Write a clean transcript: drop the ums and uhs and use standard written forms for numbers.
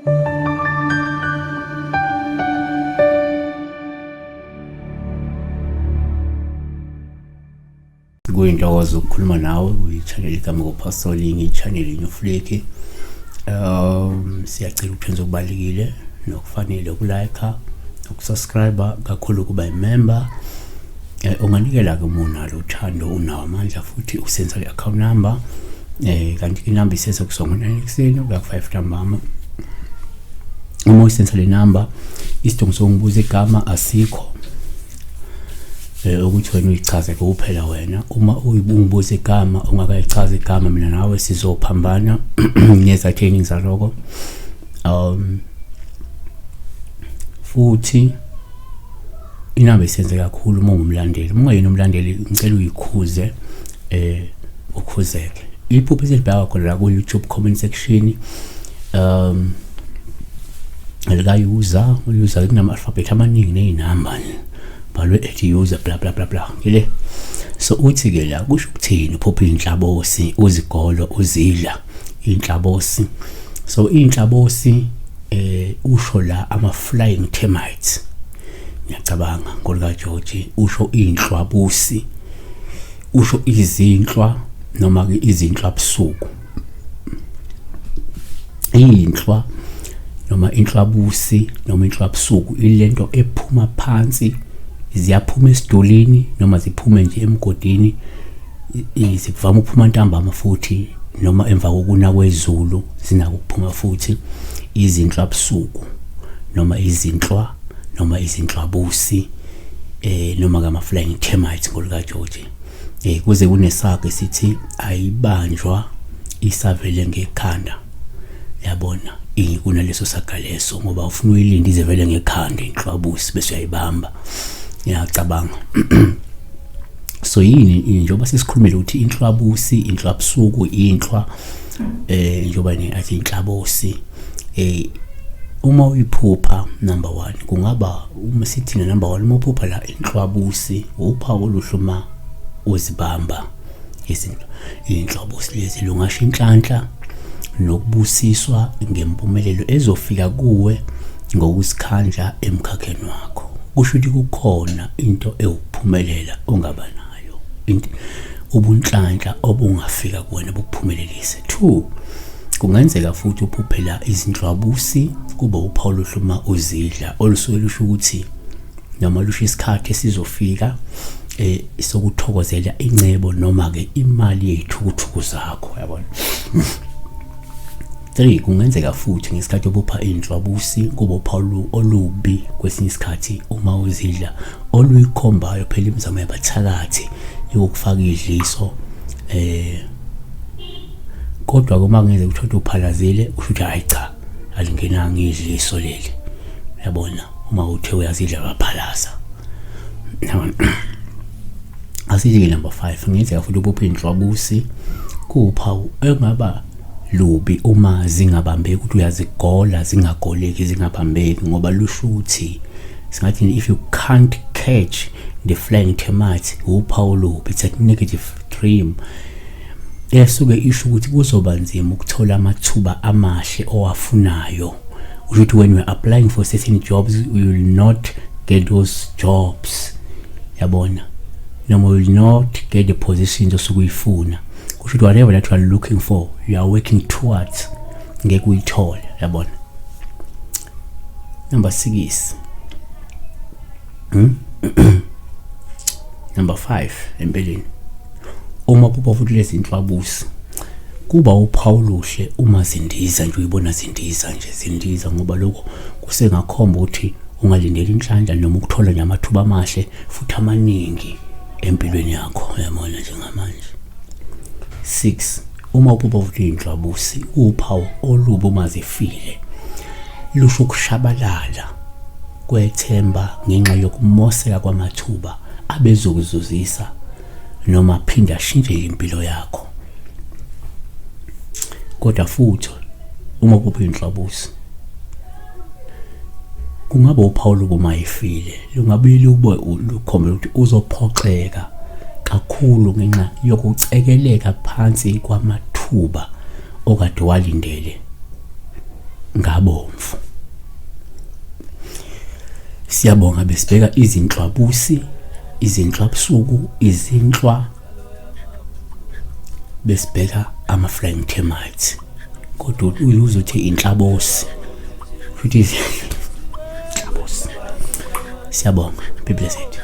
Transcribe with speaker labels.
Speaker 1: Kuyintokozo ukukhuluma nawe kwi-channel igama kuPastoring, i-channel iNyufuleki. Siyacela ukwenza okubalekile nokufanele ukulike, ukusubscribe, kakhulu kuba imember. Unganikela ke umunalo uthando unawo amandla futhi usenza le account number kanti inamba isese kusongo 9 ekseni uya 5 ntambama. Uma usenza le number isidingo sokubuza igama asikho, ukuthi wena uyichaze kuphela wena. Uma uyibungibuza igama ungakayichaza igama, mina nawe sizophambana ngezathenini zaloko. Futhi inamba isenze kakhulu uma ungumlandeli. Uma ungayena umlandeli ngicela uyikhuze, ukhuzeke. Iphupho esilibheka khona la ku YouTube comment section user kunama alphabet amaningi nezinamba balwe ethi user bla bla bla bla ngile. So uthi ke la kusho ukuthini uphupho inhlabosi, uzigolo, uzidla inhlabosi. So inhlabosi usho la ama flying termites. Ngiyacabanga ngolika George usho inhlwabusi, usho izinhlwa noma ke izinhlwa busuku. Inhlwa noma inhlwabusi noma inhlwa busuku ilento ephuma phansi, ziyaphuma esidolini noma ziphume nje emgodini, zivama ukuphuma ntambama futhi noma emva kokuna kwezulu zinako ukuphuma futhi. Izinhlwa busuku noma izinhlwa noma izinhlwabusi noma kama flying termites ngolika George. Kuze kunesakhe sithi ayibanjwa isavele ngekhanda, yabona kunaleso sakaleso ngoba ufuna uyilinde izevele ngekhanda inhlwabusi bese uyayibamba. Ngiyacabanga so yini njengoba sesikhulumile ukuthi inhlwabusi, inhlwabusuku, inhlwa njengoba athi inhlabosi. Uma uyiphupha number 1 kungaba uma sithina number 1 uma uphupha la inhlwabusi uphawu oluhluma uzibamba izinto. Inhlwabusi lezi lungasho inhlanhla nokubusiswa ngempumelelo ezofika kuwe ngokusikhandla emkhakheni wakho. Kusho ukuthi kukhona into ewukuphumelela ongaba nayo, into ubunhlanhla obungafika kuwena bukuphumelelise. 2 kungenzeka futhi uphuphela izinhlwabusi kuba uphawu lohluma uzidla olusuke lusho ukuthi noma lusho isikhathi esizofika sokuthokozela incebo noma ke imali yezithukuthuku zakho, yabona. 3 kungenzeka futhi ngesikhathi obupha inhlwabusi kuba uphawu olubi kwesinye isikhathi uma uzidla oluyikhombayo phela imizamo yabathakathi yokufaka idliso. Kodwa kuma ngeze ukuthi uphalazile kusho ukuthi hayi cha alingenanga idliso leli, yabona. Uma uthe uyazidla waphalaza. Asithi number 5 ngenzeka futhi ubuphe inhlwabusi kuphawu engaba lubi uma zingabambeki, ukuthi uyazigola zingagoleki zingabambeki ngoba lusho ukuthi singathi if you can't catch the flying termites uphawu lubi, it's a negative dream. Esuke isho ukuthi kuzoba nzima ukuthola amathuba amahle owafunayo. Ukuthi when you are applying for certain jobs you will not get those jobs, yabona, noma you will not get the positions osukuyifuna. Kusho ukuthi whatever that you are looking for you are working towards ngeke uyithole, yabona. Number 6 number 5 empeleni uma uphupha futhi lezi inhlwabusi kuba uphawu luhle uma zindiza nje, uyibona zindiza nje, zindiza ngoba lokho kusengakhomba ukuthi ungalindela inhlanhla noma ukuthola nje amathuba amahle futhi amaningi empilweni yakho, yabona njengamanje. 6 uma uphupha futhi inhlwabusi uphawu olubi uma zifile lusho ukushabalala kwethemba ngenxa yokumoseka kwamathuba abezokuzuzisa noma phinda ashintshe impilo yakho. Kodwa futhi uma uphupha inhlwabusi kungaba uphawu lokuma ifile lungabili ube lukhombe ukuthi uzophoxeka kakhulu ngenxa yokucekeleka phansi kwamathuba okade walindele ngabomvu. Siyabonga besibheka izinhlwabusi, izinhlwabusuku, izinhlwa, besibheka ama-flying termites. Kodwa uzothi inhlabosi futhi inhlabosi. Siyabonga, be blessed.